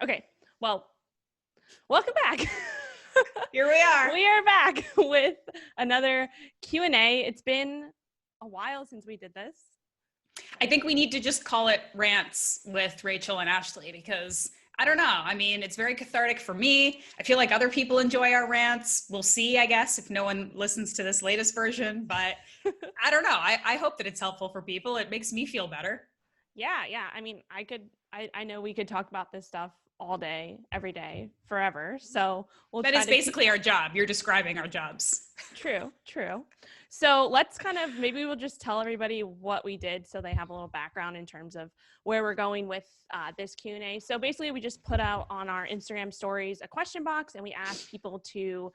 Okay, well, welcome back. Here we are. We are back with another Q&A. It's been a while since we did this. I think we need to just call it Rants with Rachel and Ashleigh because I don't know. I mean, it's very cathartic for me. I feel like other people enjoy our rants. We'll see, I guess, if no one listens to this latest version, but I don't know. I hope that it's helpful for people. It makes me feel better. Yeah. I mean, I know we could talk about this stuff all day, every day, forever. So that is basically our job. You're describing our jobs. True. So let's maybe we'll just tell everybody what we did so they have a little background in terms of where we're going with this Q&A. So basically we just put out on our Instagram stories a question box and we asked people to,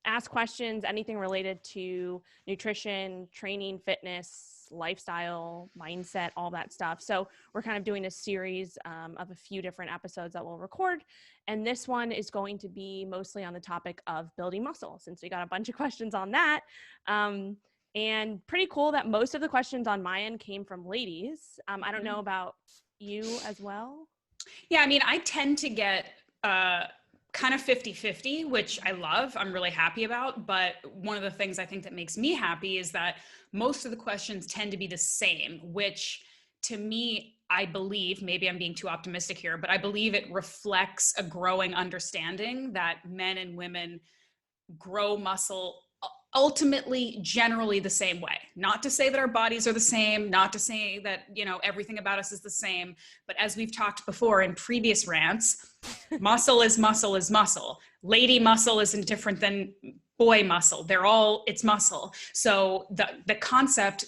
ask questions, anything related to nutrition, training, fitness, lifestyle, mindset, all that stuff. So we're kind of doing a series of a few different episodes that we'll record. And this one is going to be mostly on the topic of building muscle, since we got a bunch of questions on that. And pretty cool that most of the questions on my end came from ladies. I don't know about you as well. Yeah, I mean, I tend to get kind of 50-50, which I love, I'm really happy about. But one of the things I think that makes me happy is that most of the questions tend to be the same, which to me, I believe, maybe I'm being too optimistic here, but I believe it reflects a growing understanding that men and women grow muscle ultimately generally the same way. Not to say that our bodies are the same, not to say that, everything about us is the same, but as we've talked before in previous rants, muscle is muscle is muscle. Lady muscle isn't different than boy muscle. It's muscle. So the concept,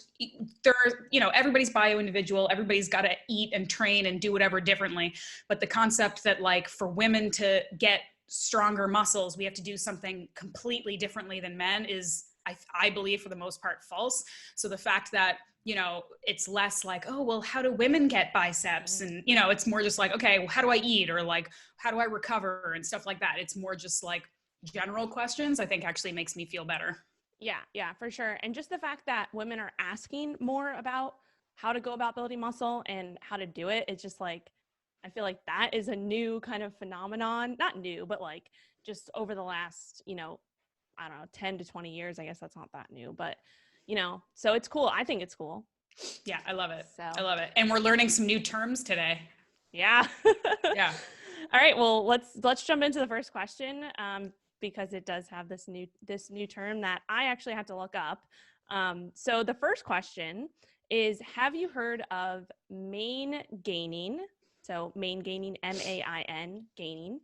everybody's bio-individual, everybody's got to eat and train and do whatever differently. But the concept that for women to get stronger muscles, we have to do something completely differently than men is, I believe, for the most part, false. So the fact that, it's less like, oh, well, how do women get biceps? And, it's more just like, okay, well, how do I eat? Or how do I recover and stuff like that? It's more just general questions, I think actually makes me feel better. Yeah, for sure. And just the fact that women are asking more about how to go about building muscle and how to do it, it's just I feel like that is a new kind of phenomenon, not new, but just over the last, I don't know, 10 to 20 years, I guess that's not that new, but so it's cool. I think it's cool. Yeah, I love it. I love it. And we're learning some new terms today. Yeah. Yeah. All right. Well, let's jump into the first question because it does have this new term that I actually had to look up. So the first question is, have you heard of maingaining? So maingaining, M-A-I-N, gaining.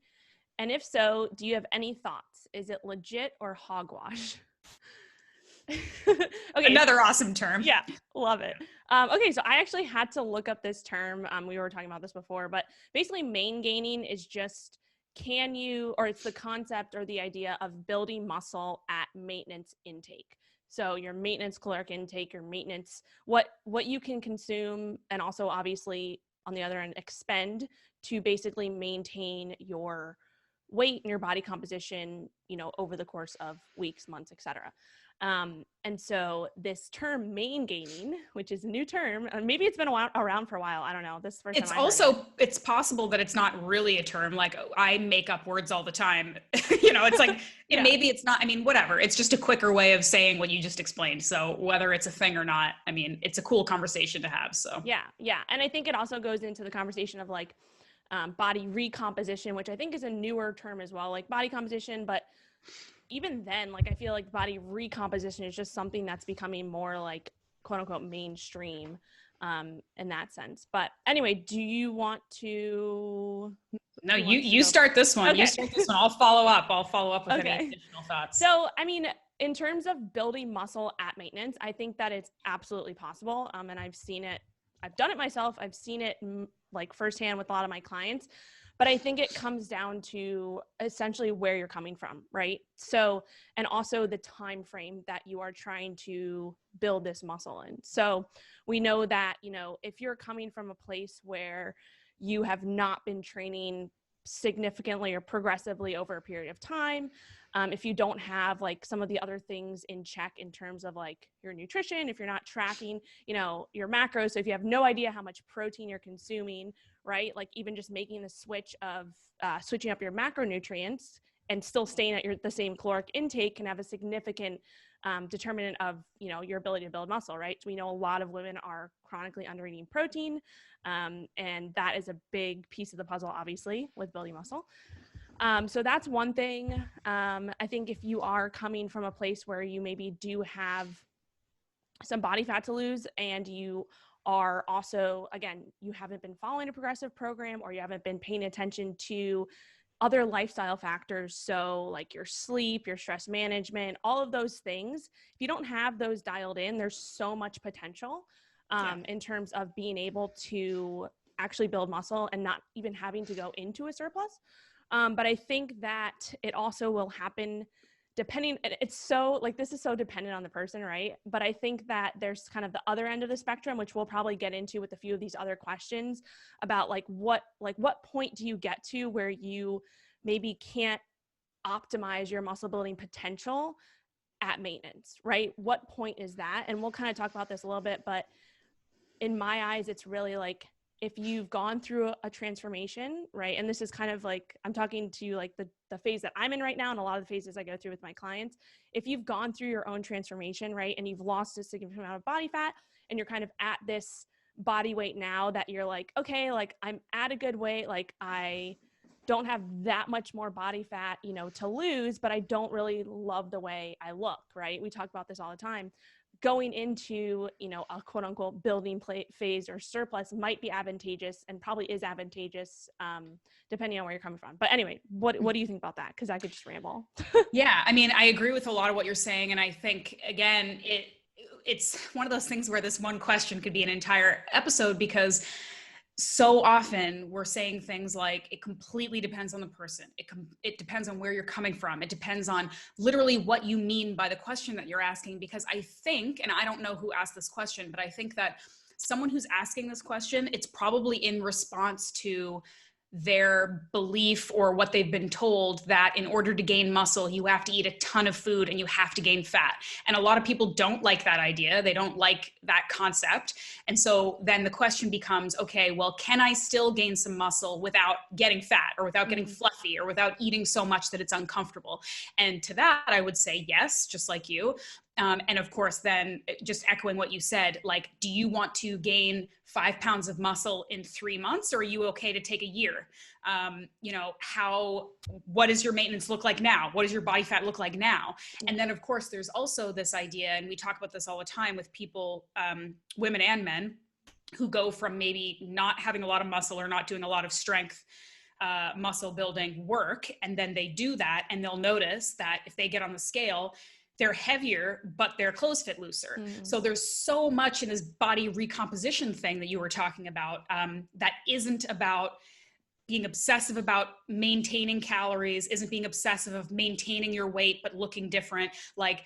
And if so, do you have any thoughts? Is it legit or hogwash? Okay. Another awesome term. Yeah, love it. Okay, so I actually had to look up this term. We were talking about this before, but basically maingaining is just it's the concept or the idea of building muscle at maintenance intake. So your maintenance caloric intake, your maintenance, what you can consume, and also obviously on the other end expend to basically maintain your weight and your body composition, over the course of weeks, months, etc. And so this term maingaining, which is a new term, and maybe it's been around for a while. I don't know. This first It's also, it's possible that it's not really a term. I make up words all the time. It's Yeah. Maybe it's not, whatever. It's just a quicker way of saying what you just explained. So whether it's a thing or not, it's a cool conversation to have. So yeah. And I think it also goes into the conversation of body recomposition, which I think is a newer term as well, body composition, but even then, I feel like body recomposition is just something that's becoming more quote unquote mainstream in that sense. But anyway, do you want to? No, you start this one. Okay. You start this one. I'll follow up with any additional thoughts. So, in terms of building muscle at maintenance, I think that it's absolutely possible. And I've seen it. I've done it myself. I've seen it firsthand with a lot of my clients. But I think it comes down to essentially where you're coming from, right? So, and also the time frame that you are trying to build this muscle in. So we know that, if you're coming from a place where you have not been training significantly or progressively over a period of time, if you don't have some of the other things in check in terms of your nutrition, if you're not tracking, your macros, so if you have no idea how much protein you're consuming, right? Like even just making the switch of switching up your macronutrients and still staying at the same caloric intake can have a significant determinant of, your ability to build muscle, right? So we know a lot of women are chronically under eating protein, and that is a big piece of the puzzle, obviously, with building muscle. So that's one thing. I think if you are coming from a place where you maybe do have some body fat to lose, and you are also, again, you haven't been following a progressive program, or you haven't been paying attention to other lifestyle factors, so like your sleep, your stress management, all of those things, if you don't have those dialed in, there's so much potential in terms of being able to actually build muscle and not even having to go into a surplus. But I think that it also will happen depending, it's so like, this is so dependent on the person, right? But I think that there's kind of the other end of the spectrum, which we'll probably get into with a few of these other questions about what point do you get to where you maybe can't optimize your muscle building potential at maintenance, right? What point is that? And we'll kind of talk about this a little bit, but in my eyes, it's really like, if you've gone through a transformation, right? And this is kind of like, I'm talking to like the phase that I'm in right now, and a lot of the phases I go through with my clients. If you've gone through your own transformation, right, and you've lost a significant amount of body fat, and you're kind of at this body weight now that you're like, okay, like I'm at a good weight, like I don't have that much more body fat, to lose, but I don't really love the way I look, right? We talk about this all the time. Going into, a quote unquote building phase or surplus might be advantageous, and probably is advantageous, depending on where you're coming from. But anyway, what do you think about that? Because I could just ramble. Yeah, I mean, I agree with a lot of what you're saying. And I think, again, it's one of those things where this one question could be an entire episode, because so often we're saying things like, it completely depends on the person. It depends on where you're coming from. It depends on literally what you mean by the question that you're asking. Because I think, and I don't know who asked this question, but I think that someone who's asking this question, it's probably in response to their belief or what they've been told that in order to gain muscle, you have to eat a ton of food and you have to gain fat. And a lot of people don't like that idea. They don't like that concept. And so then the question becomes, okay, well, can I still gain some muscle without getting fat, or without getting fluffy, or without eating so much that it's uncomfortable? And to that, I would say yes, just like you. And of course, then just echoing what you said, like, do you want to gain 5 pounds of muscle in 3 months, or are you okay to take a year? What does your maintenance look like now? What does your body fat look like now? And then of course, there's also this idea, and we talk about this all the time with people, women and men, who go from maybe not having a lot of muscle or not doing a lot of strength muscle building work. And then they do that, and they'll notice that if they get on the scale, they're heavier, but their clothes fit looser. So there's so much in this body recomposition thing that you were talking about, that isn't about being obsessive about maintaining calories, isn't being obsessive of maintaining your weight, but looking different. Like,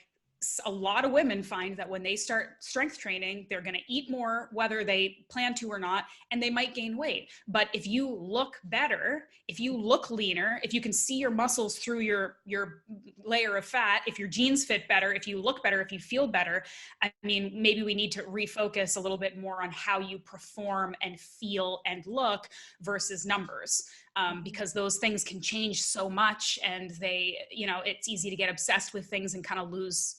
a lot of women find that when they start strength training, they're going to eat more, whether they plan to or not, and they might gain weight. But if you look better, if you look leaner, if you can see your muscles through your layer of fat, if your jeans fit better, if you look better, if you feel better, I mean, maybe we need to refocus a little bit more on how you perform and feel and look versus numbers. Because those things can change so much, and it's easy to get obsessed with things and kind of lose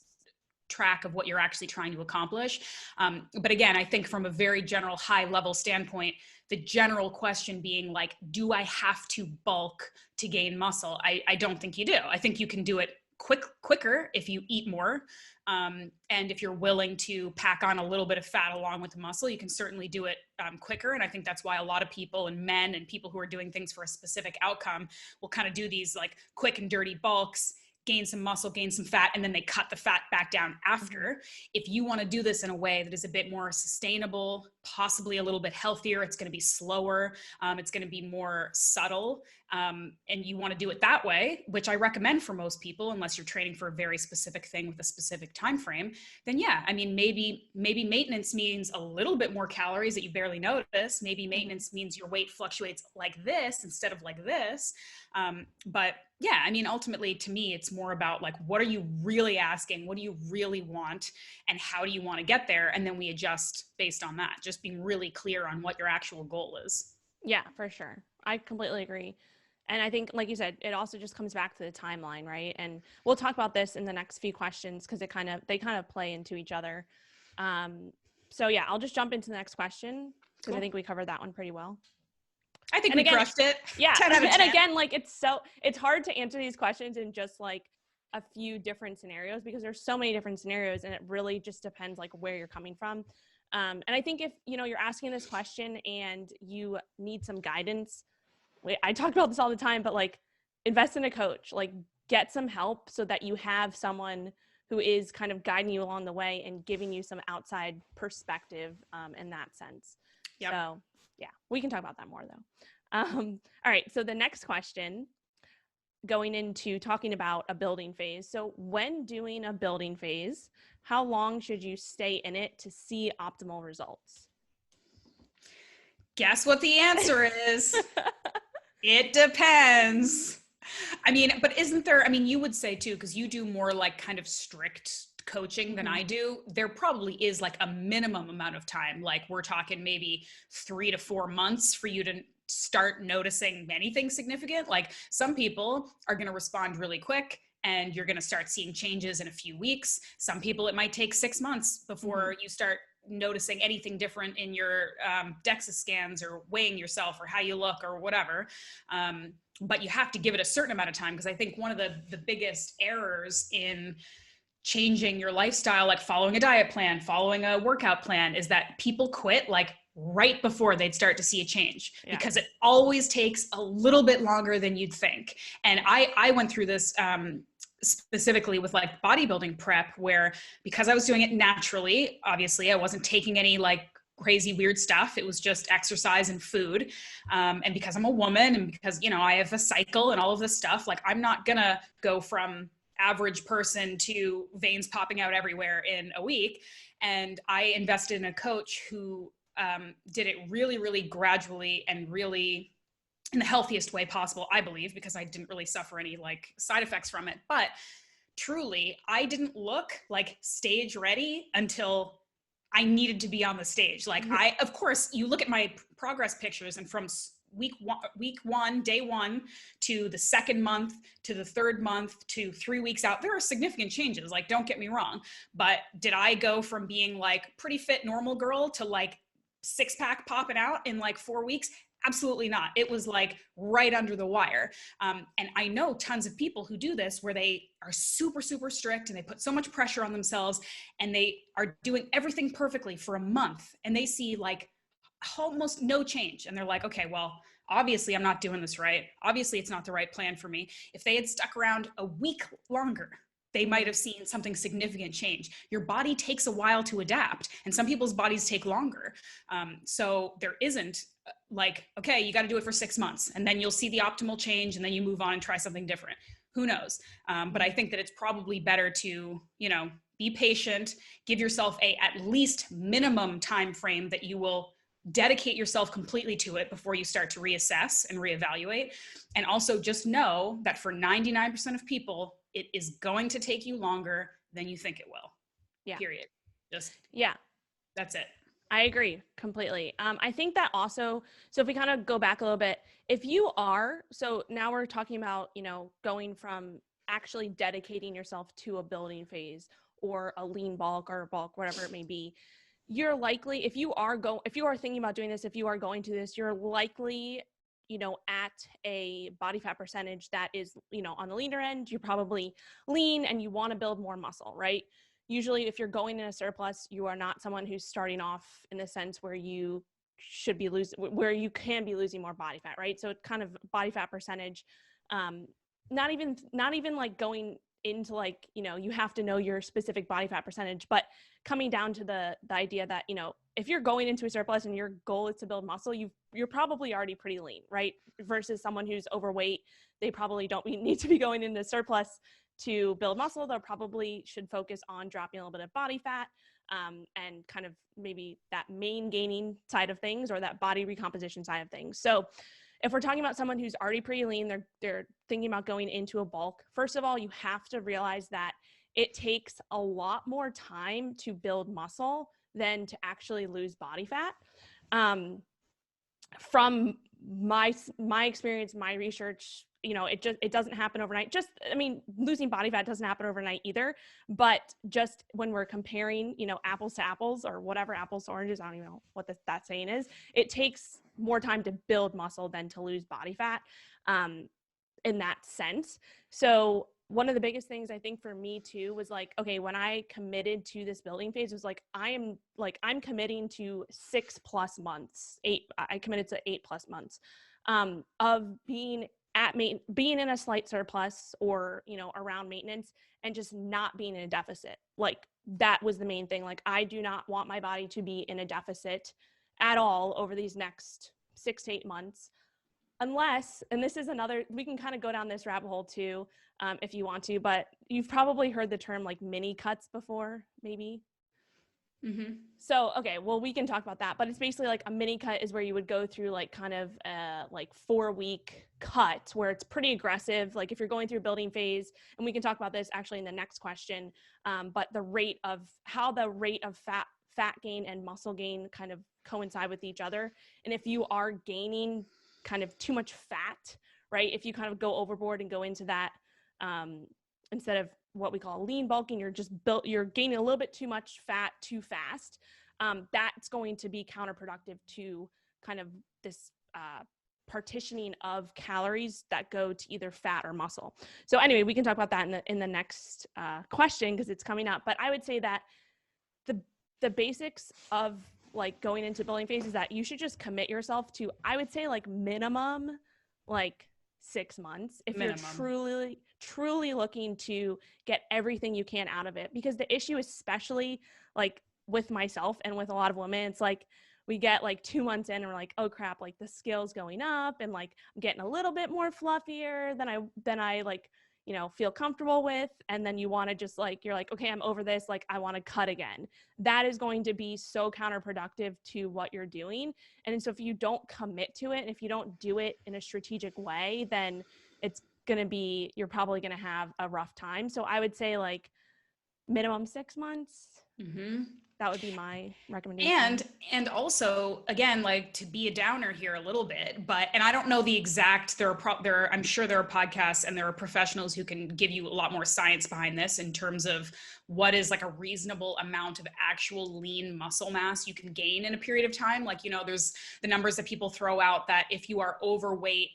track of what you're actually trying to accomplish. But again, I think from a very general high level standpoint, the general question being like, do I have to bulk to gain muscle? I don't think you do. I think you can do it quicker if you eat more. And if you're willing to pack on a little bit of fat along with the muscle, you can certainly do it quicker. And I think that's why a lot of people, and men and people who are doing things for a specific outcome, will kind of do these like quick and dirty bulks, gain some muscle, gain some fat, and then they cut the fat back down after. If you want to do this in a way that is a bit more sustainable, possibly a little bit healthier, it's going to be slower, it's going to be more subtle, and you want to do it that way, which I recommend for most people, unless you're training for a very specific thing with a specific time frame, then yeah, I mean, maybe maintenance means a little bit more calories that you barely notice. Maybe maintenance means your weight fluctuates like this instead of like this. But yeah, I mean, ultimately to me, it's more about like, what are you really asking? What do you really want? And how do you want to get there? And then we adjust based on that, just being really clear on what your actual goal is. Yeah, for sure. I completely agree. And I think, like you said, it also just comes back to the timeline, right? And we'll talk about this in the next few questions because they kind of play into each other. Um, so yeah, I'll just jump into the next question because I Cool. think we covered that one pretty well. I think And we again, crushed it. yeah, 10 out of and 10. again, like it's hard to answer these questions in just like a few different scenarios because there's so many different scenarios, and it really just depends like where you're coming from. And I think if you're asking this question and you need some guidance, I talk about this all the time, but like invest in a coach, like get some help so that you have someone who is kind of guiding you along the way and giving you some outside perspective in that sense. Yep. So yeah, we can talk about that more though. All right, so the next question, going into talking about a building phase. So when doing a building phase, how long should you stay in it to see optimal results? Guess what the answer is? It depends. I mean, but isn't there, I mean, you would say too, because you do more like kind of strict coaching than I do. There probably is like a minimum amount of time. Like we're talking maybe 3 to 4 months for you to start noticing anything significant. Like some people are going to respond really quick and you're going to start seeing changes in a few weeks. Some people, it might take 6 months before you start noticing anything different in your DEXA scans or weighing yourself or how you look or whatever. But you have to give it a certain amount of time, because I think one of the biggest errors in changing your lifestyle, like following a diet plan, following a workout plan, is that people quit like right before they'd start to see a change, because it always takes a little bit longer than you'd think. And I went through this specifically with like bodybuilding prep, where because I was doing it naturally, obviously I wasn't taking any like crazy weird stuff. It was just exercise and food. And because I'm a woman and because, I have a cycle and all of this stuff, like I'm not gonna go from average person to veins popping out everywhere in a week. And I invested in a coach who did it really, really gradually and really in the healthiest way possible, I believe, because I didn't really suffer any like side effects from it. But truly, I didn't look like stage ready until I needed to be on the stage. Like of course, you look at my progress pictures, and from week one, day one, to the second month, to the third month, to 3 weeks out, there are significant changes. Like, don't get me wrong. But did I go from being like pretty fit, normal girl to like 6-pack popping out in like 4 weeks? Absolutely not. It was like right under the wire. And I know tons of people who do this, where they are super, super strict and they put so much pressure on themselves and they are doing everything perfectly for a month and they see like almost no change. And they're like, okay, well, obviously I'm not doing this right. Obviously it's not the right plan for me. If they had stuck around a week longer, they might have seen something significant change. Your body takes a while to adapt, and some people's bodies take longer. So there isn't like, okay, you got to do it for 6 months and then you'll see the optimal change and then you move on and try something different. Who knows? But I think that it's probably better to, be patient, give yourself a at least minimum time frame that you will dedicate yourself completely to it before you start to reassess and reevaluate. And also just know that for 99% of people, it is going to take you longer than you think it will. Yeah. Period. Just, that's it. I agree completely. I think that also, so if we kind of go back a little bit, so now we're talking about, going from actually dedicating yourself to a building phase or a lean bulk or bulk, whatever it may be, you're likely, if you are thinking about doing this, if you are going to this, you're likely, at a body fat percentage that is, on the leaner end. You're probably lean and you want to build more muscle, right? Usually if you're going in a surplus, you are not someone who's starting off in the sense where you can be losing more body fat, right? So it's kind of body fat percentage, not even like going into like, you have to know your specific body fat percentage, but coming down to the idea that, if you're going into a surplus and your goal is to build muscle, you're probably already pretty lean, right? Versus someone who's overweight, they probably don't need to be going into surplus to build muscle. They probably should focus on dropping a little bit of body fat, and kind of maybe that maingaining side of things or that body recomposition side of things. So if we're talking about someone who's already pretty lean, they're thinking about going into a bulk. First of all, you have to realize that it takes a lot more time to build muscle than to actually lose body fat. From my experience, my research, it doesn't happen overnight. Losing body fat doesn't happen overnight either, but just when we're comparing, apples to apples, or whatever, apples to oranges, I don't even know what that saying is, it takes more time to build muscle than to lose body fat, in that sense. So one of the biggest things I think for me too was like, okay, when I committed to this building phase, it was like, I'm committing to 6+ months, I committed to 8+ months, of being being in a slight surplus, or, around maintenance, and just not being in a deficit. Like, that was the main thing. Like, I do not want my body to be in a deficit at all over these next 6 to 8 months. Unless, and this is another, we can kind of go down this rabbit hole too, if you want to, but you've probably heard the term like mini cuts before, maybe. Mm-hmm. So, okay, well, we can talk about that, but it's basically like a mini cut is where you would go through like kind of like 4-week cut, where it's pretty aggressive. Like if you're going through a building phase, and we can talk about this actually in the next question, but the rate of fat gain and muscle gain kind of coincide with each other. And if you are gaining kind of too much fat, right? If you kind of go overboard and go into that, instead of what we call lean bulking, you're gaining a little bit too much fat too fast. That's going to be counterproductive to kind of this partitioning of calories that go to either fat or muscle. So anyway, we can talk about that in the next question, because it's coming up. But I would say that the basics of like going into building phase is that you should just commit yourself to, I would say, like minimum like 6 months if you're truly looking to get everything you can out of it. Because the issue, especially like with myself and with a lot of women, it's like we get like 2 months in and we're like, oh crap, like the scale's going up and like I'm getting a little bit more fluffier than I like, feel comfortable with. And then you want to just like, you're like, okay, I'm over this. Like, I want to cut again. That is going to be so counterproductive to what you're doing. And so if you don't commit to it, and if you don't do it in a strategic way, then you're probably going to have a rough time. So I would say like minimum 6 months. Mm-hmm. That would be my recommendation. And also, again, like, to be a downer here a little bit, and I don't know the exact, I'm sure there are podcasts and there are professionals who can give you a lot more science behind this in terms of what is like a reasonable amount of actual lean muscle mass you can gain in a period of time. Like, there's the numbers that people throw out that if you are overweight,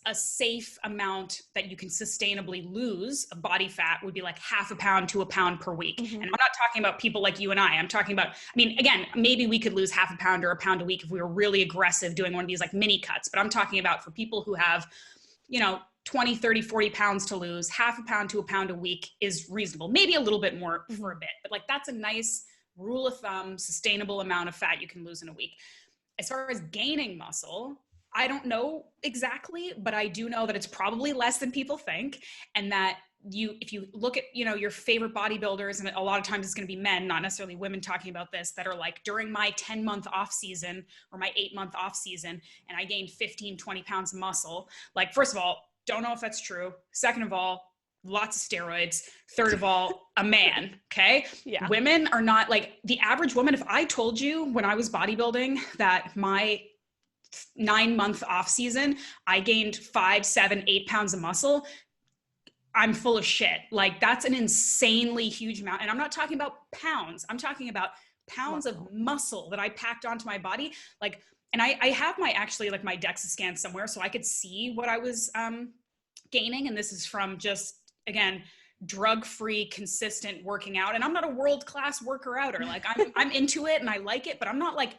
a safe amount that you can sustainably lose of body fat would be like 0.5 pound to 1 pound per week. Mm-hmm. And I'm not talking about people like you and I'm talking about, again, maybe we could lose 0.5 pound or 1 pound a week if we were really aggressive doing one of these like mini cuts. But I'm talking about for people who have, 20, 30, 40 pounds to lose, 0.5 pound to 1 pound a week is reasonable. Maybe a little bit more for a bit, but like that's a nice rule of thumb, sustainable amount of fat you can lose in a week. As far as gaining muscle, I don't know exactly, but I do know that it's probably less than people think. And that if you look at, your favorite bodybuilders, and a lot of times it's going to be men, not necessarily women talking about this, that are like, during my 10-month off season or my 8-month off season, and I gained 15, 20 pounds of muscle. Like, first of all, don't know if that's true. Second of all, lots of steroids. Third of all, a man. Okay. Yeah. Women are not like the average woman. If I told you when I was bodybuilding that my 9-month off season, I gained 5, 7, 8 pounds of muscle, I'm full of shit. Like, that's an insanely huge amount. And I'm not talking about pounds. I'm talking about pounds of muscle that I packed onto my body. Like, and I have my DEXA scan somewhere so I could see what I was gaining. And this is from just, again, drug-free, consistent working out. And I'm not a world-class worker-outer. Like, I'm into it and I like it, but I'm not like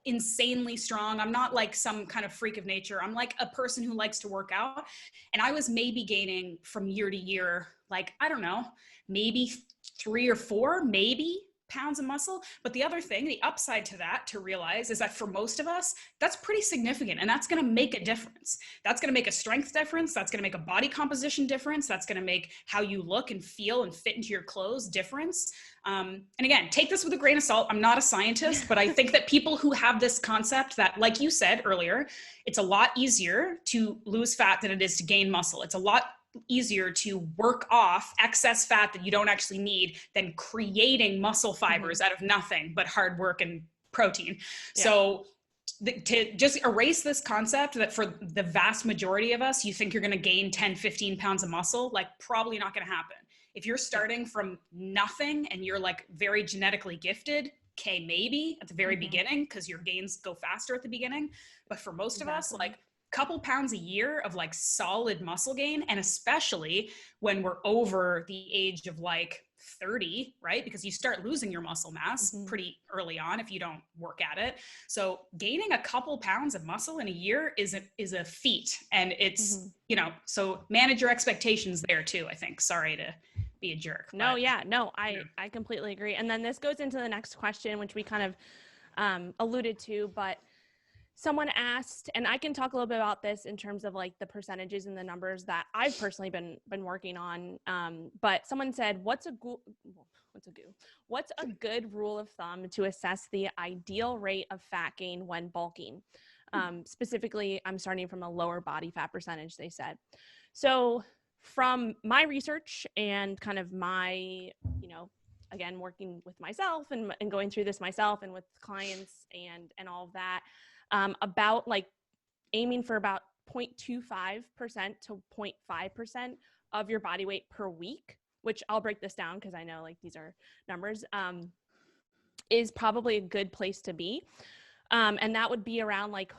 insanely strong. I'm not like some kind of freak of nature. I'm like a person who likes to work out. And I was maybe gaining from year to year, like, I don't know, maybe 3 or 4, maybe pounds of muscle. But the other thing, the upside to that to realize is that for most of us, that's pretty significant. And that's going to make a difference. That's going to make a strength difference. That's going to make a body composition difference. That's going to make how you look and feel and fit into your clothes difference. And again, take this with a grain of salt. I'm not a scientist, but I think that people who have this concept that, like you said earlier, it's a lot easier to lose fat than it is to gain muscle. It's a lot easier to work off excess fat that you don't actually need than creating muscle fibers out of nothing but hard work and protein. Yeah. So to just erase this concept that for the vast majority of us, you think you're going to gain 10, 15 pounds of muscle, like probably not going to happen. If you're starting from nothing and you're like very genetically gifted, okay, maybe at the very beginning, because your gains go faster at the beginning. But for most of us, like couple pounds a year of like solid muscle gain, and especially when we're over the age of like 30, right? Because you start losing your muscle mass pretty early on if you don't work at it. So gaining a couple pounds of muscle in a year is a feat, and it's you know, so manage your expectations there too, I think. Sorry to be a jerk. No, I completely agree. And then this goes into the next question, which we kind of alluded to, but someone asked, and I can talk a little bit about this in terms of like the percentages and the numbers that I've personally been working on. But someone said, what's a good rule of thumb to assess the ideal rate of fat gain when bulking? Specifically, I'm starting from a lower body fat percentage, they said. So from my research and kind of my, you know, again, working with myself and going through this myself and with clients and all of that, about like aiming for about 0.25% to 0.5% of your body weight per week, which I'll break this down because I know like these are numbers, is probably a good place to be. And that would be around like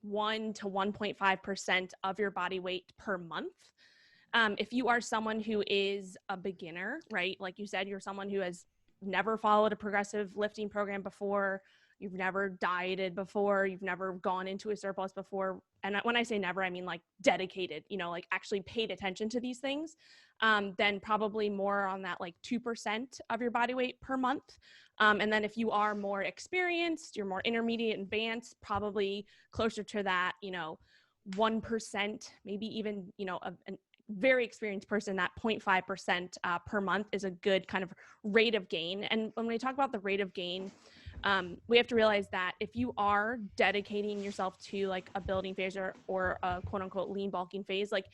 1 to 1.5% of your body weight per month. If you are someone who is a beginner, right? Like you said, you're someone who has never followed a progressive lifting program before, you've never dieted before, you've never gone into a surplus before. And when I say never, I mean like dedicated, you know, like actually paid attention to these things, then probably more on that like 2% of your body weight per month. And then if you are more experienced, you're more intermediate advanced, probably closer to that, you know, 1%, maybe even, you know, a very experienced person, that 0.5% per month is a good kind of rate of gain. And when we talk about the rate of gain, we have to realize that if you are dedicating yourself to like a building phase or a quote unquote lean bulking phase, like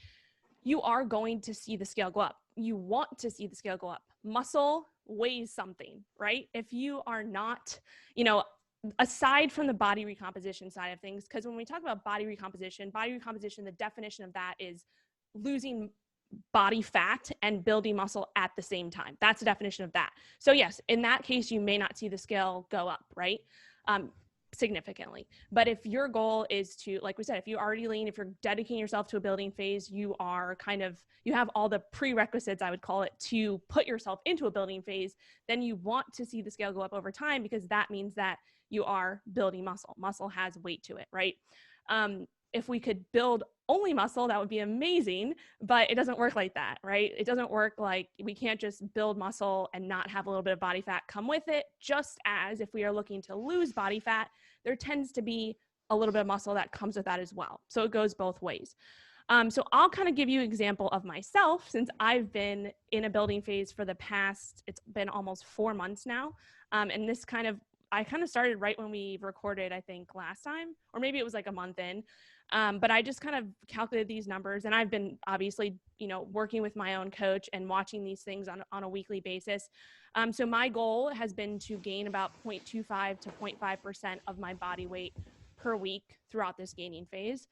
you are going to see the scale go up. You want to see the scale go up. Muscle weighs something, right? If you are not, you know, aside from the body recomposition side of things, because when we talk about body recomposition, the definition of that is losing body fat and building muscle at the same time. That's the definition of that. So yes, in that case, you may not see the scale go up, right? Significantly. But if your goal is to, like we said, if you're already lean, if you're dedicating yourself to a building phase, you are kind of, you have all the prerequisites, I would call it, to put yourself into a building phase, then you want to see the scale go up over time, because that means that you are building muscle. Muscle has weight to it, right? If we could build only muscle, that would be amazing, but it doesn't work like that, right? It doesn't work like, we can't just build muscle and not have a little bit of body fat come with it. Just as if we are looking to lose body fat, there tends to be a little bit of muscle that comes with that as well. So it goes both ways. So I'll kind of give you an example of myself, since I've been in a building phase for the past, it's been almost 4 months now. And this kind of, I kind of started right when we recorded, I think last time, or maybe it was like a month in. But I just kind of calculated these numbers, and I've been obviously, you know, working with my own coach and watching these things on a weekly basis. So my goal has been to gain about 0.25 to 0.5% of my body weight per week throughout this gaining phase.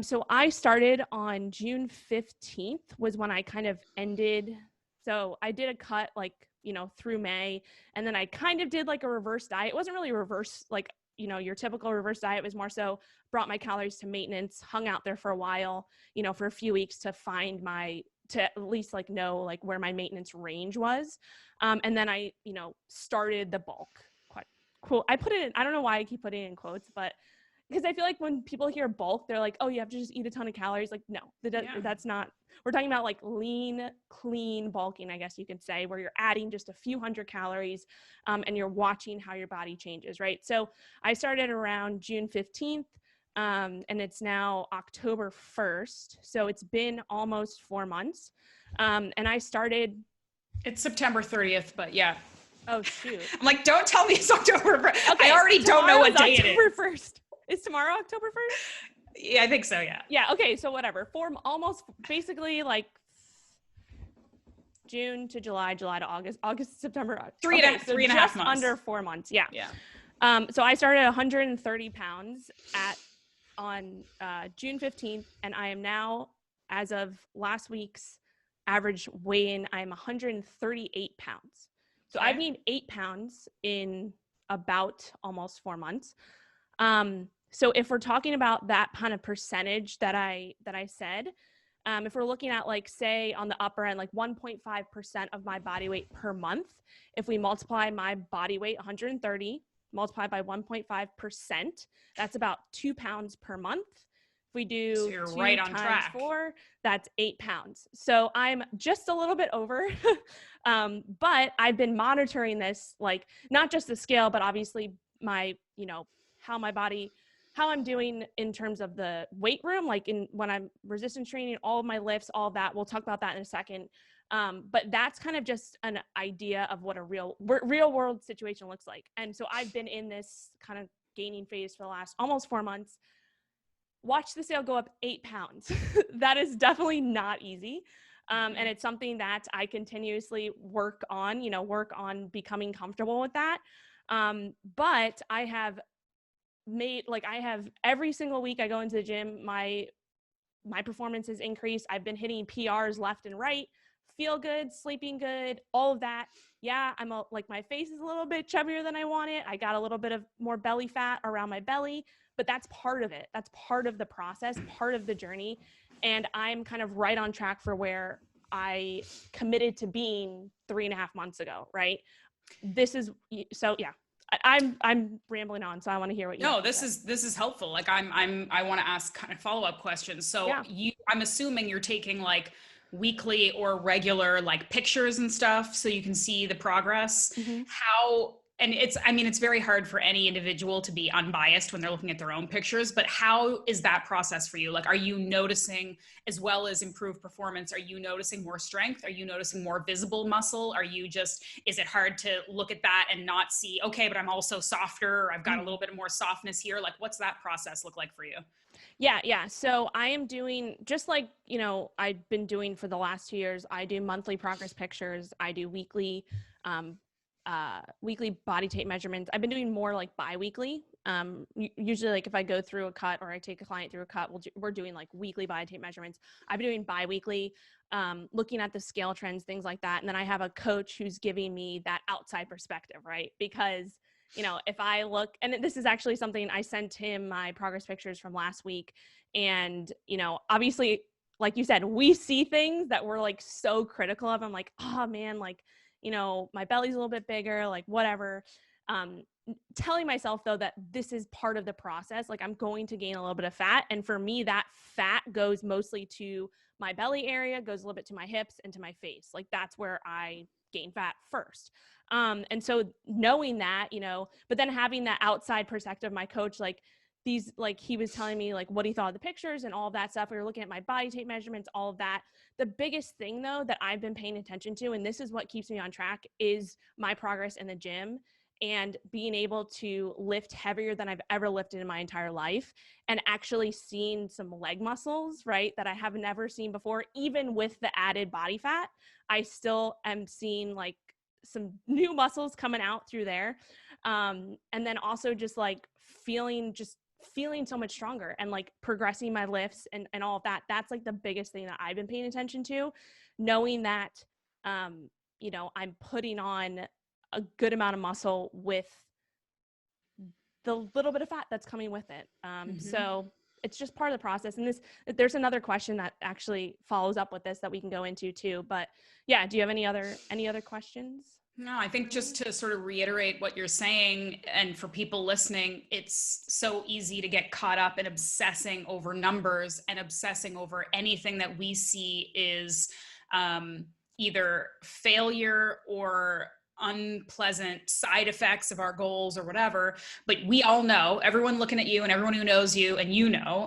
So I started on June 15th was when I kind of ended. So I did a cut like, you know, through May, and then I kind of did like a reverse diet. It wasn't really a reverse, like, you know, your typical reverse diet. Was more so brought my calories to maintenance, hung out there for a while, you know, for a few weeks to find to at least like know like where my maintenance range was. And then I, you know, started the bulk quote. I put it in, I don't know why I keep putting it in quotes, but because I feel like when people hear bulk, they're like, oh, you have to just eat a ton of calories. Like, no, that's not, we're talking about like lean, clean bulking, I guess you could say, where you're adding just a few hundred calories and you're watching how your body changes, right? So I started around June 15th and it's now October 1st. So it's been almost 4 months. And I started. It's September 30th, but yeah. Oh, shoot. I'm like, don't tell me it's October 1st. Okay, I already don't know what day it is. October 1st. Is tomorrow October 1st? Yeah, I think so, yeah. Yeah, okay, so whatever. Almost basically like June to July, July to August, August to September. Three and a half months. Under 4 months, yeah. Yeah. So I started at 130 pounds on June 15th, and I am now, as of last week's average weigh-in, I'm 138 pounds. So Okay. I've gained 8 pounds in about almost 4 months. So if we're talking about that kind of percentage that I said, if we're looking at, like, say on the upper end, like 1.5% of my body weight per month, if we multiply my body weight 130 multiplied by 1.5%, that's about 2 pounds per month. If we So do you're 2 right on times track. 4, that's 8 pounds. So I'm just a little bit over, but I've been monitoring this, like, not just the scale, but obviously my, how I'm doing in terms of the weight room, like when I'm resistance training, all of my lifts, all of that. We'll talk about that in a second. But that's kind of just an idea of what a real world situation looks like. And so I've been in this kind of gaining phase for the last almost 4 months. Watch the scale go up 8 pounds. That is definitely not easy. And it's something that I continuously work on becoming comfortable with that. But I have every single week I go into the gym, my performance has increased. I've been hitting PRs left and right, feel good, sleeping good, all of that. Yeah, my face is a little bit chubbier than I want it. I got a little bit of more belly fat around my belly, but that's part of it. That's part of the process, part of the journey. And I'm kind of right on track for where I committed to being 3.5 months ago, right? Yeah. I'm rambling on, so I want to hear what you have No, to say. this is helpful. Like I want to ask kind of follow-up questions. So Yeah. I'm assuming you're taking like weekly or regular like pictures and stuff so you can see the progress. Mm-hmm. How, and it's very hard for any individual to be unbiased when they're looking at their own pictures, but how is that process for you? Like, are you noticing, as well as improved performance, are you noticing more strength? Are you noticing more visible muscle? Is it hard to look at that and not see, okay, but I'm also softer, or I've got a little bit more softness here? Like, what's that process look like for you? Yeah. So I am doing, just like, I've been doing for the last 2 years. I do monthly progress pictures. I do um, weekly body tape measurements. I've been doing more like bi-weekly. Usually, like, if I go through a cut or I take a client through a cut, we're doing like weekly body tape measurements. I've been doing bi-weekly, looking at the scale trends, things like that. And then I have a coach who's giving me that outside perspective, right? Because if I look, and this is actually something I sent him my progress pictures from last week. And, obviously, like you said, we see things that we're like so critical of. I'm like, oh man, like, my belly's a little bit bigger, like whatever. Telling myself though, that this is part of the process. Like, I'm going to gain a little bit of fat. And for me, that fat goes mostly to my belly area, goes a little bit to my hips and to my face. Like, that's where I gain fat first. And so knowing that, but then having that outside perspective, my coach, he was telling me like what he thought of the pictures and all of that stuff. We were looking at my body tape measurements, all of that. The biggest thing though, that I've been paying attention to, and this is what keeps me on track, is my progress in the gym and being able to lift heavier than I've ever lifted in my entire life, and actually seeing some leg muscles, right, that I have never seen before. Even with the added body fat, I still am seeing like some new muscles coming out through there. And then also just like feeling so much stronger and like progressing my lifts and all of that. That's like the biggest thing that I've been paying attention to, knowing that, I'm putting on a good amount of muscle with the little bit of fat that's coming with it. So it's just part of the process. And there's another question that actually follows up with this that we can go into too. But yeah, do you have any other questions? No, I think just to sort of reiterate what you're saying, and for people listening, it's so easy to get caught up in obsessing over numbers and obsessing over anything that we see is either failure or unpleasant side effects of our goals or whatever. But we all know, everyone looking at you and everyone who knows you, and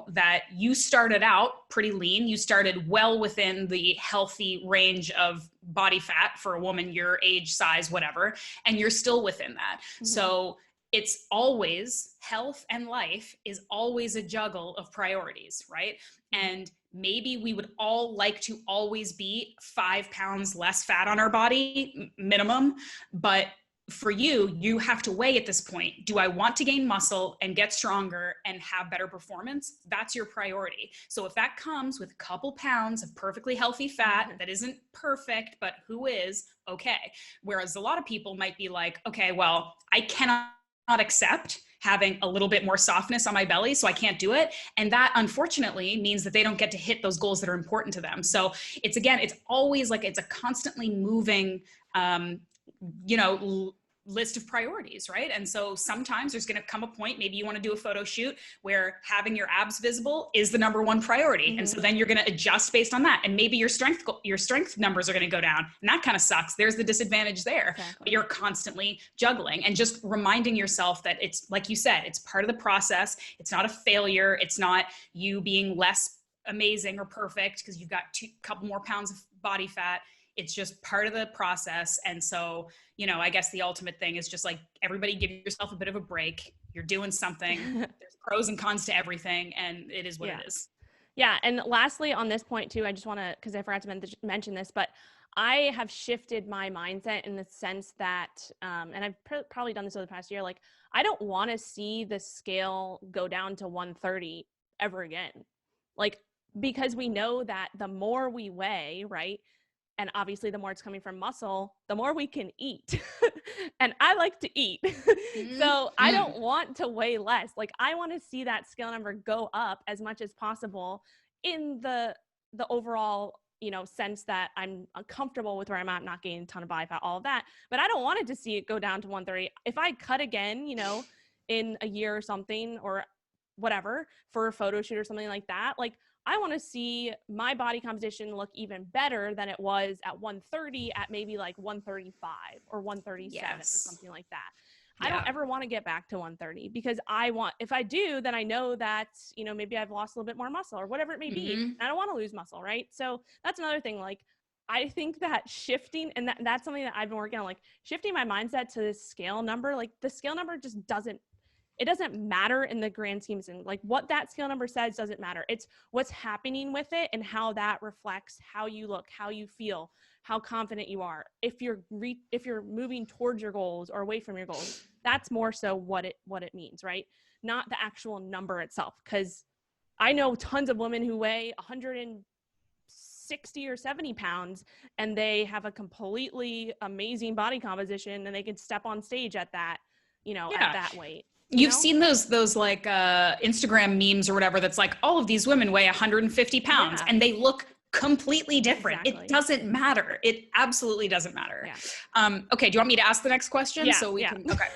that you started out pretty lean. You started well within the healthy range of body fat for a woman your age, size, whatever, and you're still within that. So it's always, health and life is always a juggle of priorities, right? And maybe we would all like to always be 5 pounds less fat on our body minimum, but for you, you have to weigh at this point, do I want to gain muscle and get stronger and have better performance? That's your priority. So if that comes with a couple pounds of perfectly healthy fat that isn't perfect, but who is, okay. Whereas a lot of people might be like, okay, well, I cannot accept having a little bit more softness on my belly, so I can't do it. And that unfortunately means that they don't get to hit those goals that are important to them. So it's, again, it's always like, it's a constantly moving, list of priorities, right? And so sometimes there's going to come a point, maybe you want to do a photo shoot where having your abs visible is the number one priority. Mm-hmm. And so then you're going to adjust based on that. And maybe your strength numbers are going to go down, and that kind of sucks. There's the disadvantage there. Exactly. But you're constantly juggling and just reminding yourself that it's, like you said, it's part of the process. It's not a failure. It's not you being less amazing or perfect because you've got a couple more pounds of body fat. It's just part of the process. And so, I guess the ultimate thing is just like, everybody give yourself a bit of a break. You're doing something. There's pros and cons to everything, and it is what it is. Yeah. And lastly, on this point too, I just want to, because I forgot to mention this, but I have shifted my mindset in the sense that, and I've probably done this over the past year, like, I don't want to see the scale go down to 130 ever again. Like, because we know that the more we weigh, right, and obviously the more it's coming from muscle, the more we can eat. And I like to eat. Mm-hmm. So I don't want to weigh less. Like, I want to see that scale number go up as much as possible in the overall, sense that I'm comfortable with where I'm at, not gaining a ton of body fat, all of that. But I don't want it to see it go down to 130. If I cut again, in a year or something, or whatever, for a photo shoot or something like that, like, I want to see my body composition look even better than it was at 130 at maybe like 135 or 137 or something like that. Yeah. I don't ever want to get back to 130 because if I do, then I know that, maybe I've lost a little bit more muscle or whatever it may be. And I don't want to lose muscle, right? So that's another thing. Like, I think that shifting, and that's something that I've been working on, like shifting my mindset to this scale number. Like, the scale number just doesn't matter in the grand scheme of things. Like, what that scale number says doesn't matter. It's what's happening with it and how that reflects how you look, how you feel, how confident you are. If you're moving towards your goals or away from your goals, that's more so what it means, right? Not the actual number itself. Because I know tons of women who weigh 160 or 70 pounds and they have a completely amazing body composition and they can step on stage at that, at that weight. You've seen those like Instagram memes or whatever that's like, all of these women weigh 150 pounds and they look completely different. Exactly. It doesn't matter. It absolutely doesn't matter. Yeah. Okay. Do you want me to ask the next question? Yeah, so we can, okay.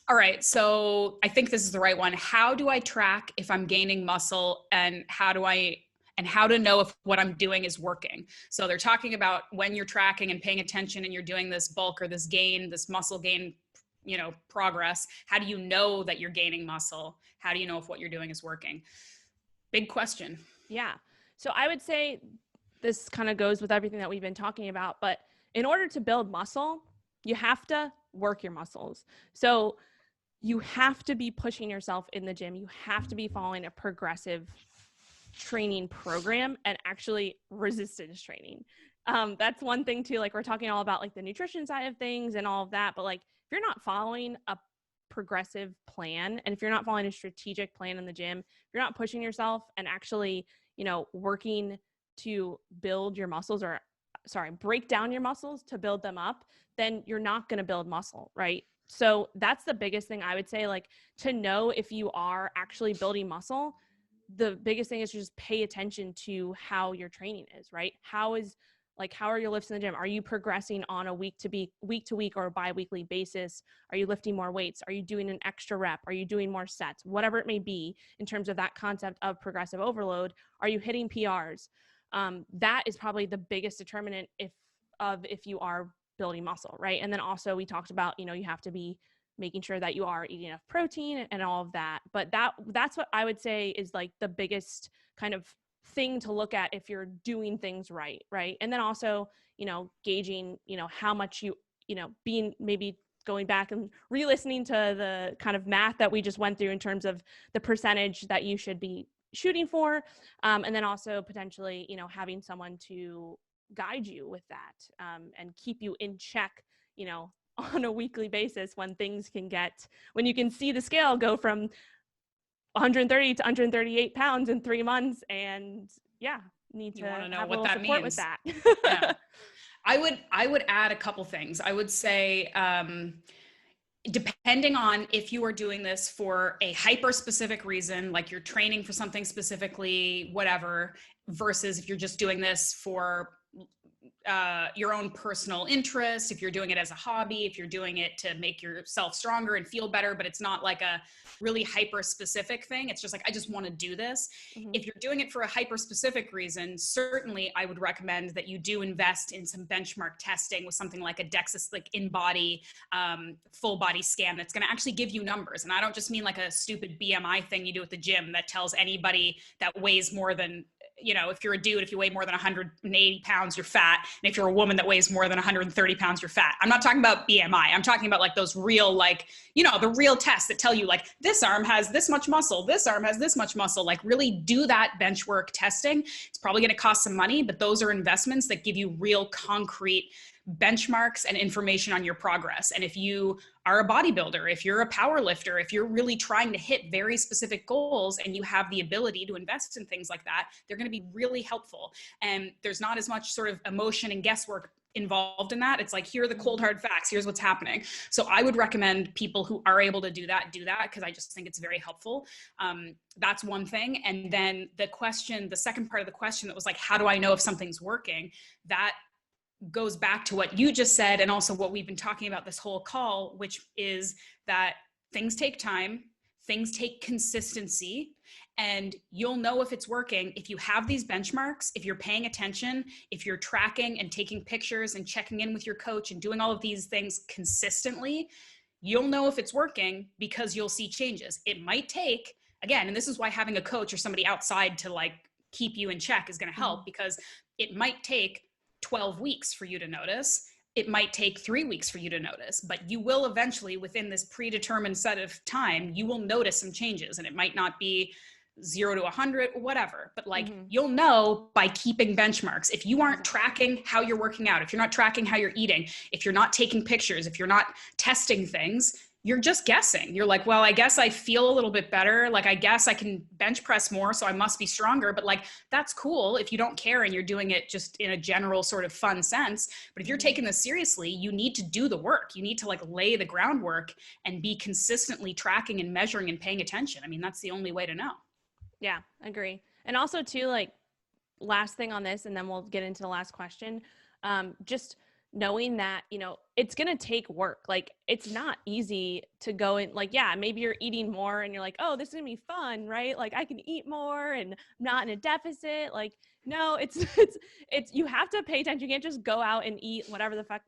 All right. So I think this is the right one. How do I track if I'm gaining muscle, and how to know if what I'm doing is working? So they're talking about when you're tracking and paying attention and you're doing this bulk or this muscle gain, progress. How do you know that you're gaining muscle? How do you know if what you're doing is working? Big question. Yeah. So I would say this kind of goes with everything that we've been talking about, but in order to build muscle, you have to work your muscles. So you have to be pushing yourself in the gym. You have to be following a progressive training program and actually resistance training. That's one thing too. Like, we're talking all about like the nutrition side of things and all of that, but like, if you're not following a progressive plan, and if you're not following a strategic plan in the gym, if you're not pushing yourself and actually, working to build your muscles, or break down your muscles to build them up, then you're not going to build muscle, right? So that's the biggest thing I would say, like, to know if you are actually building muscle, the biggest thing is to just pay attention to how your training is, right? How are your lifts in the gym? Are you progressing on a week to week or a bi-weekly basis? Are you lifting more weights? Are you doing an extra rep? Are you doing more sets? Whatever it may be in terms of that concept of progressive overload. Are you hitting PRs? That is probably the biggest determinant if you are building muscle, right? And then also we talked about, you have to be making sure that you are eating enough protein and all of that. But that's what I would say is like the biggest kind of thing to look at if you're doing things right. And then also, gauging, how much being maybe going back and re-listening to the kind of math that we just went through in terms of the percentage that you should be shooting for. And then also potentially, having someone to guide you with that, and keep you in check, on a weekly basis when when you can see the scale go from 130 to 138 pounds in 3 months, and need to know have a what little that support means. with that. Yeah. I would add a couple things. I would say, depending on if you are doing this for a hyper specific reason, like you're training for something specifically, whatever, versus if you're just doing this for your own personal interest, if you're doing it as a hobby, if you're doing it to make yourself stronger and feel better, but it's not like a really hyper specific thing. It's just like, I just want to do this. Mm-hmm. If you're doing it for a hyper specific reason, certainly I would recommend that you do invest in some benchmark testing with something like a DEXA, like in-body, full body scan that's going to actually give you numbers. And I don't just mean like a stupid BMI thing you do at the gym that tells anybody that weighs more than, if you're a dude, if you weigh more than 180 pounds, you're fat. And if you're a woman that weighs more than 130 pounds, you're fat. I'm not talking about BMI. I'm talking about like those real, the real tests that tell you like this arm has this much muscle, this arm has this much muscle. Like really do that bench work testing. It's probably going to cost some money, but those are investments that give you real concrete benchmarks and information on your progress. And if you are a bodybuilder, if you're a power lifter, if you're really trying to hit very specific goals and you have the ability to invest in things like that, they're going to be really helpful. And there's not as much sort of emotion and guesswork involved in that. It's like, here are the cold hard facts. Here's what's happening. So I would recommend people who are able to do that, because I just think it's very helpful. That's one thing. And then the second part of the question that was like, how do I know if something's working? That goes back to what you just said, and also what we've been talking about this whole call, which is that things take time, things take consistency, and you'll know if it's working if you have these benchmarks, if you're paying attention, if you're tracking and taking pictures and checking in with your coach and doing all of these things consistently. You'll know if it's working because you'll see changes. It might take, again, and this is why having a coach or somebody outside to like keep you in check is going to help, because it might take 12 weeks for you to notice. It might take 3 weeks for you to notice, but you will eventually, within this predetermined set of time, you will notice some changes. And it might not be 0 to 100 or whatever, but like you'll know by keeping benchmarks. If you aren't tracking how you're working out, if you're not tracking how you're eating, if you're not taking pictures, if you're not testing things, you're just guessing. You're like, well, I guess I feel a little bit better. Like, I guess I can bench press more, so I must be stronger. But like, that's cool if you don't care and you're doing it just in a general sort of fun sense. But if you're taking this seriously, you need to do the work. You need to like lay the groundwork and be consistently tracking and measuring and paying attention. I mean, that's the only way to know. Yeah, agree. And also too, like, last thing on this, and then we'll get into the last question. Just knowing that, it's going to take work. Like, it's not easy to go in, like, yeah, maybe you're eating more and you're like, oh, this is gonna be fun, right? Like, I can eat more and I'm not in a deficit. Like, no, it's, you have to pay attention. You can't just go out and eat whatever the fuck.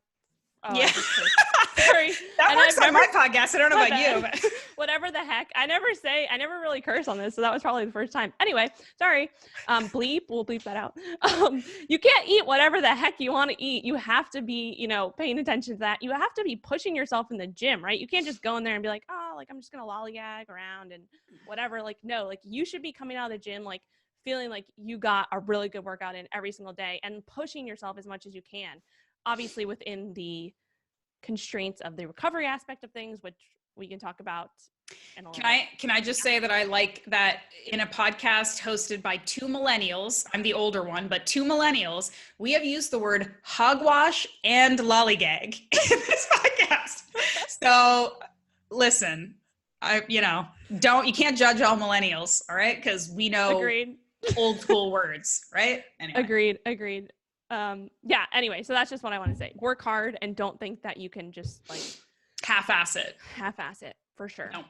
Oh, yeah. Sorry. That works on my podcast. I don't know about you. But. Whatever the heck. I never really curse on this. So that was probably the first time. Anyway, sorry. Bleep. We'll bleep that out. You can't eat whatever the heck you want to eat. You have to be, paying attention to that. You have to be pushing yourself in the gym, right? You can't just go in there and be like, oh, like, I'm just going to lollygag around and whatever. Like, no, like, you should be coming out of the gym, like, feeling like you got a really good workout in every single day and pushing yourself as much as you can. Obviously within the constraints of the recovery aspect of things, which we can talk about in a little bit. Can I just say that I like that in a podcast hosted by two millennials, I'm the older one, but two millennials, we have used the word hogwash and lollygag in this podcast. So listen, you can't judge all millennials, all right? Because we know Agreed. Old school words, right? Anyway. Agreed. Yeah, anyway, so that's just what I want to say. Work hard and don't think that you can just like half-ass it for sure. No.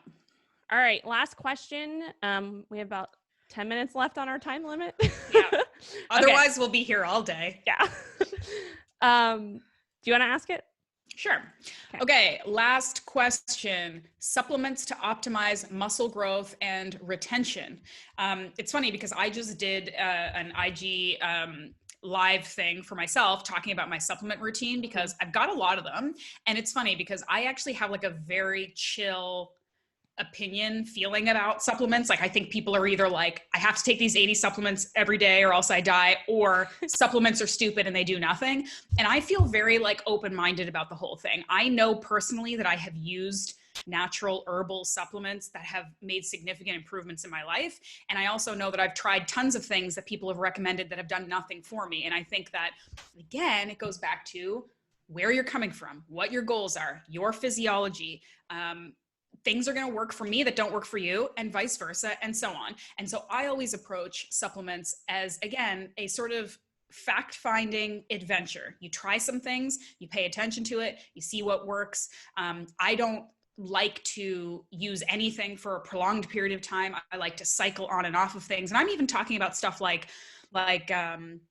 All right, last question. We have about 10 minutes left on our time limit. Yeah. Otherwise we'll be here all day. Yeah. Do you want to ask it? Sure. Okay. Last question. Supplements to optimize muscle growth and retention. It's funny because I just did an IG live thing for myself talking about my supplement routine because I've got a lot of them. And it's funny because I actually have like a very chill feeling about supplements. Like I think people are either like, I have to take these 80 supplements every day or else I die, or supplements are stupid and they do nothing. And I feel very like open-minded about the whole thing. I know personally that I have used natural herbal supplements that have made significant improvements in my life. And I also know that I've tried tons of things that people have recommended that have done nothing for me. And I think that, again, it goes back to where you're coming from, what your goals are, your physiology. Things are going to work for me that don't work for you, and vice versa, and so on. And so I always approach supplements as, again, a sort of fact-finding adventure. You try some things, you pay attention to it, you see what works. I don't like to use anything for a prolonged period of time. I like to cycle on and off of things. And I'm even talking about stuff like probiotics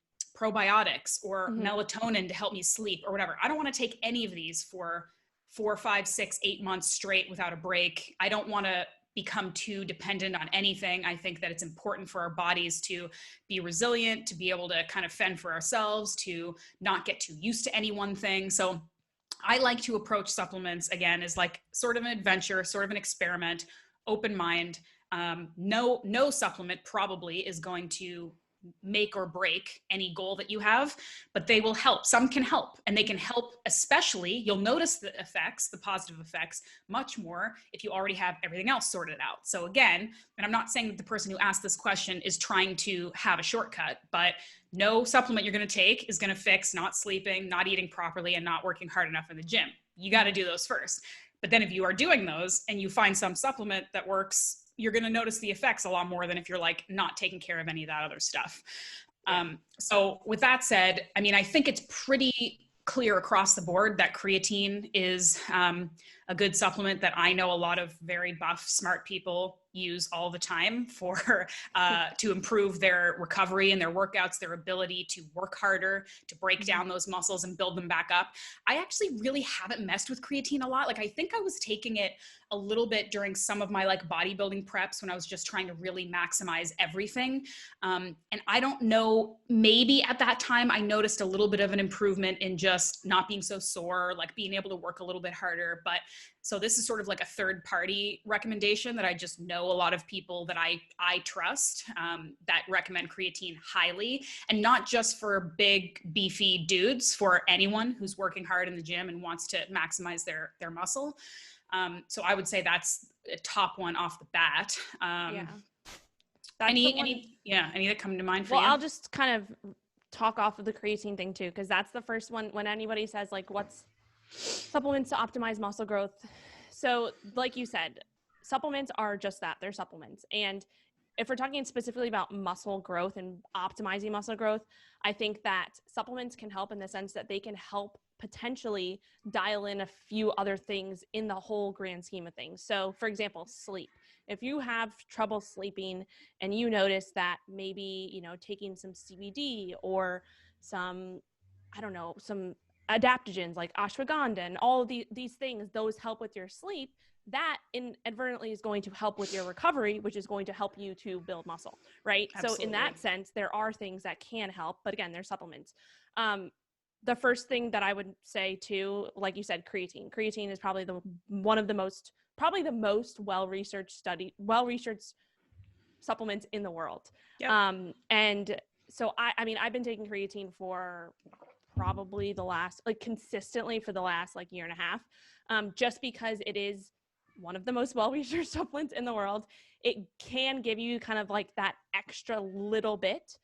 or melatonin to help me sleep or whatever. I don't want to take any of these for 4, 5, 6, 8 months straight without a break. I don't want to become too dependent on anything. I think that it's important for our bodies to be resilient, to be able to kind of fend for ourselves, to not get too used to any one thing. So I like to approach supplements, again, as like sort of an adventure, sort of an experiment, open mind. No supplement probably is going to make or break any goal that you have, but they will help. Some can help, and they can help, especially, you'll notice the effects, the positive effects, much more if you already have everything else sorted out. So again, and I'm not saying that the person who asked this question is trying to have a shortcut, but no supplement you're going to take is going to fix not sleeping, not eating properly, and not working hard enough in the gym. You got to do those first. But then if you are doing those and you find some supplement that works, you're going to notice the effects a lot more than if you're like not taking care of any of that other stuff. Yeah. So with that said, I mean, I think it's pretty clear across the board that creatine is a good supplement that I know a lot of very buff, smart people use all the time for to improve their recovery and their workouts, their ability to work harder, to break down those muscles and build them back up. I actually really haven't messed with creatine a lot. Like I think I was taking it a little bit during some of my like bodybuilding preps when I was just trying to really maximize everything. And I don't know, maybe at that time I noticed a little bit of an improvement in just not being so sore, like being able to work a little bit harder. But so this is sort of like a third party recommendation that I just know a lot of people that I trust that recommend creatine highly, and not just for big beefy dudes, for anyone who's working hard in the gym and wants to maximize their muscle. So I would say that's a top one off the bat. Yeah. Any that come to mind for you? Well, I'll just kind of talk off of the creatine thing too, because that's the first one when anybody says like, what's supplements to optimize muscle growth. So like you said, supplements are just that, they're supplements. And if we're talking specifically about muscle growth and optimizing muscle growth, I think that supplements can help in the sense that they can help potentially dial in a few other things in the whole grand scheme of things. So for example, sleep. If you have trouble sleeping and you notice that maybe, you know, taking some CBD or some, I don't know, some adaptogens like ashwagandha and all of these things, those help with your sleep, that inadvertently is going to help with your recovery, which is going to help you to build muscle, right? Absolutely. So in that sense, there are things that can help, but again, they're supplements. The first thing that I would say too, like you said, creatine. Creatine is probably the most well-researched supplements in the world. Yep. And so I mean, I've been taking creatine for probably consistently for the last like year and a half, just because it is one of the most well-researched supplements in the world. It can give you kind of like that extra little bit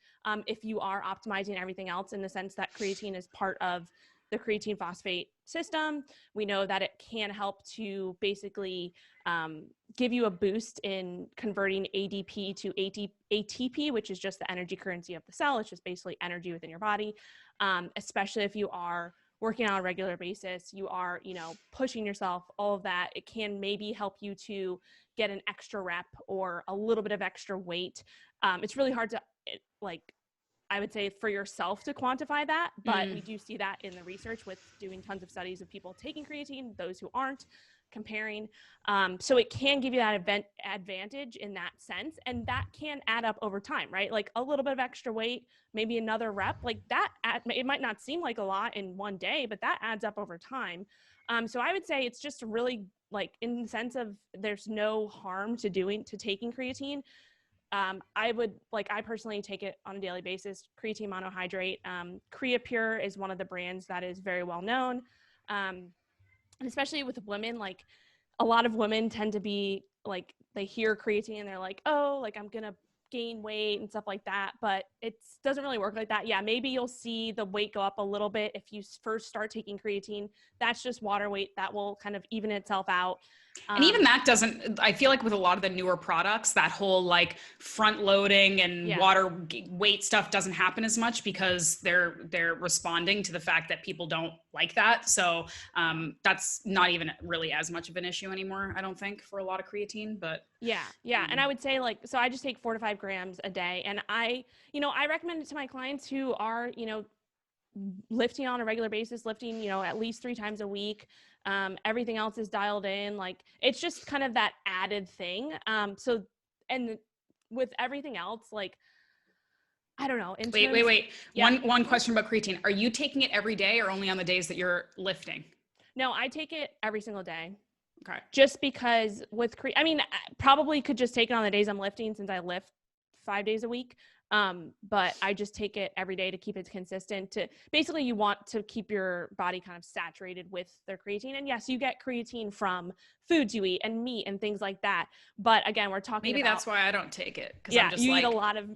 if you are optimizing everything else, in the sense that creatine is part of the creatine phosphate system. We know that it can help to basically give you a boost in converting ADP to ATP, which is just the energy currency of the cell. It's just basically energy within your body, especially if you are working on a regular basis, you are, you know, pushing yourself, all of that. It can maybe help you to get an extra rep or a little bit of extra weight. It's really hard to, I would say, for yourself to quantify that, but we do see that in the research with doing tons of studies of people taking creatine, those who aren't, comparing. So it can give you that advantage in that sense, and that can add up over time, right? Like a little bit of extra weight, maybe another rep, like that, it might not seem like a lot in one day, but that adds up over time. So I would say it's just a really like in the sense of there's no harm to taking creatine. I personally take it on a daily basis, creatine monohydrate. Creapure is one of the brands that is very well known. And especially with women, like a lot of women tend to be like, they hear creatine and they're like, oh, like I'm going to gain weight and stuff like that, but it doesn't really work like that. Yeah, maybe you'll see the weight go up a little bit if you first start taking creatine. That's just water weight that will kind of even itself out. And even that doesn't, I feel like with a lot of the newer products, that whole like front loading and water weight stuff doesn't happen as much because they're responding to the fact that people don't like that. So that's not even really as much of an issue anymore, I don't think, for a lot of creatine, but. Yeah. And I would say like, so I just take 4 to 5 grams a day. And I recommend it to my clients who are, lifting on a regular basis, lifting, at least 3 times a week. Everything else is dialed in. Like, it's just kind of that added thing. So, and with everything else, like, I don't know. Wait. Yeah. One question about creatine. Are you taking it every day or only on the days that you're lifting? No, I take it every single day. Okay. Just because I probably could just take it on the days I'm lifting since I lift 5 days a week. But I just take it every day to keep it consistent. Basically, you want to keep your body kind of saturated with their creatine. And yes, you get creatine from foods you eat and meat and things like that. But again, we're talking maybe that's why I don't take it. Yeah, I'm just you eat a lot of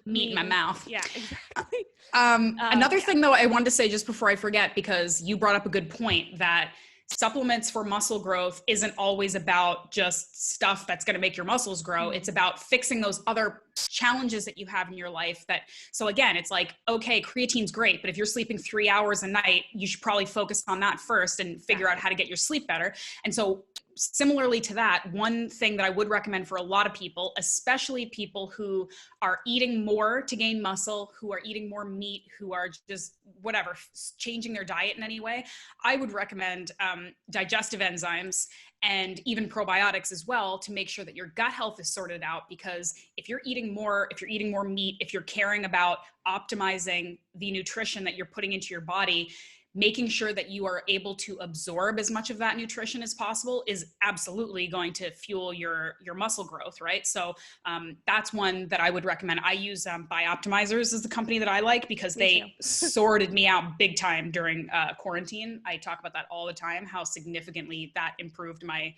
meat in my mouth. Yeah, exactly. Another thing though, I wanted to say just before I forget, because you brought up a good point that supplements for muscle growth isn't always about just stuff that's going to make your muscles grow. It's about fixing those other challenges that you have in your life. So again, it's like, okay, creatine's great, but if you're sleeping 3 hours a night, you should probably focus on that first and figure out how to get your sleep better. And so similarly to that, one thing that I would recommend for a lot of people, especially people who are eating more to gain muscle, who are eating more meat, who are just whatever, changing their diet in any way, I would recommend digestive enzymes and even probiotics as well to make sure that your gut health is sorted out. Because if you're eating more meat, if you're caring about optimizing the nutrition that you're putting into your body, making sure that you are able to absorb as much of that nutrition as possible is absolutely going to fuel your muscle growth, right? So that's one that I would recommend. I use Bioptimizers as the company that I like because they sorted me out big time during quarantine. I talk about that all the time, how significantly that improved my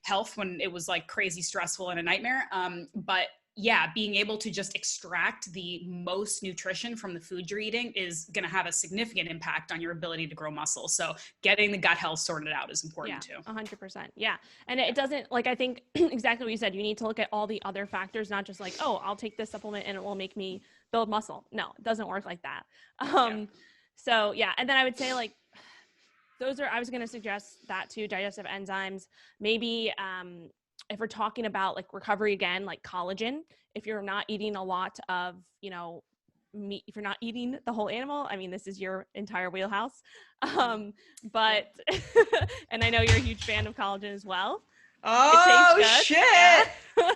health when it was like crazy stressful and a nightmare. But yeah, being able to just extract the most nutrition from the food you're eating is going to have a significant impact on your ability to grow muscle. So getting the gut health sorted out is important too. 100%. Yeah. And it doesn't, like, I think exactly what you said, you need to look at all the other factors, not just like, oh, I'll take this supplement and it will make me build muscle. No, it doesn't work like that. So yeah. And then I would say like, I was going to suggest that too, digestive enzymes, maybe, if we're talking about like recovery again, like collagen, if you're not eating a lot of, meat, if you're not eating the whole animal, I mean, this is your entire wheelhouse. But, and I know you're a huge fan of collagen as well. Oh shit.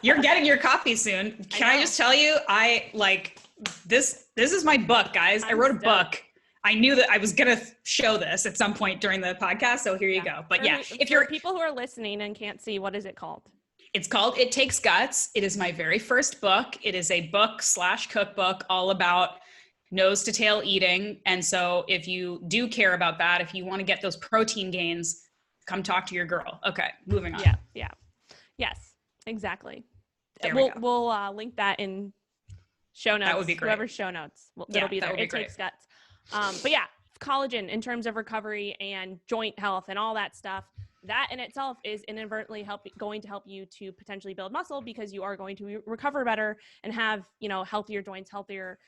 You're getting your copy soon. Can I just tell you, I like this is my book, guys. I wrote a book. I knew that I was going to show this at some point during the podcast. So here you go. But if you're people who are listening and can't see, what is it called? It's called It Takes Guts. It is my very first book. It is a book/cookbook all about nose to tail eating. And so if you do care about that, if you want to get those protein gains, come talk to your girl. Okay, moving on. Yeah. Yes, exactly. We'll link that in show notes. That would be great. Whoever's show notes, it'll be there. It Takes Guts. But yeah, collagen in terms of recovery and joint health and all that stuff, that in itself is inadvertently going to help you to potentially build muscle because you are going to recover better and have, healthier joints, healthier,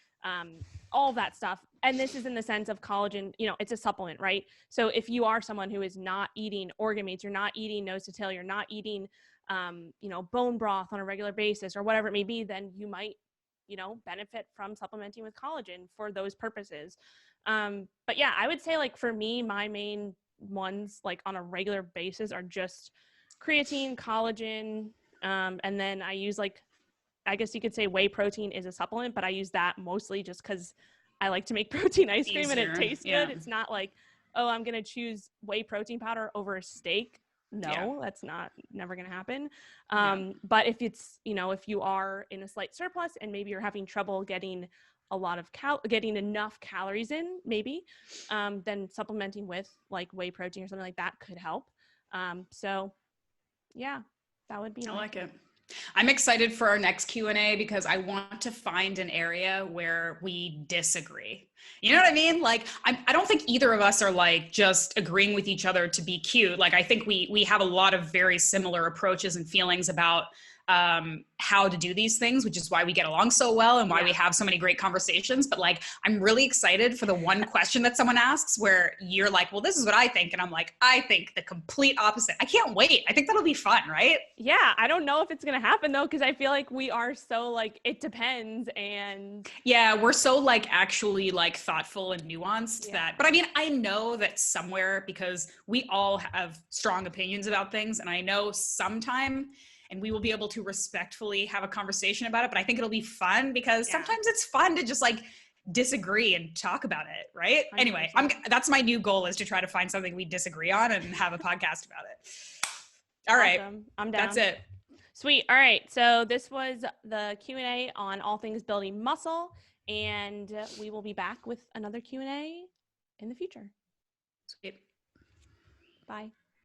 all of that stuff. And this is in the sense of collagen, it's a supplement, right? So if you are someone who is not eating organ meats, you're not eating nose to tail, you're not eating, bone broth on a regular basis or whatever it may be, then you might, benefit from supplementing with collagen for those purposes. But yeah, I would say like for me, my main ones like on a regular basis are just creatine, collagen, and then I use I guess you could say whey protein is a supplement, but I use that mostly just because I like to make protein ice cream and it tastes good. It's not like, oh, I'm going to choose whey protein powder over a steak. no, that's never going to happen. Yeah. But if it's, if you are in a slight surplus and maybe you're having trouble getting a lot of getting enough calories in, maybe, then supplementing with like whey protein or something like that could help. So yeah, that would be I my like take. it. I'm excited for our next Q&A because I want to find an area where we disagree. You know what I mean? Like, I don't think either of us are like just agreeing with each other to be cute. Like, I think we have a lot of very similar approaches and feelings about how to do these things, which is why we get along so well and why we have so many great conversations. But like, I'm really excited for the one question that someone asks where you're like, well, this is what I think. And I'm like, I think the complete opposite. I can't wait. I think that'll be fun, right? Yeah, I don't know if it's going to happen though, because I feel like we are so like, it depends. And yeah, we're so like actually like thoughtful and nuanced that, but I mean, I know that somewhere, because we all have strong opinions about things, and I know sometime, and we will be able to respectfully have a conversation about it, but I think it'll be fun because sometimes it's fun to just like disagree and talk about it, right? 100%. Anyway, that's my new goal, is to try to find something we disagree on and have a podcast about it. All right. Awesome. I'm down. That's it. Sweet. All right. So this was the Q&A on all things building muscle, and we will be back with another Q&A in the future. Sweet. Bye.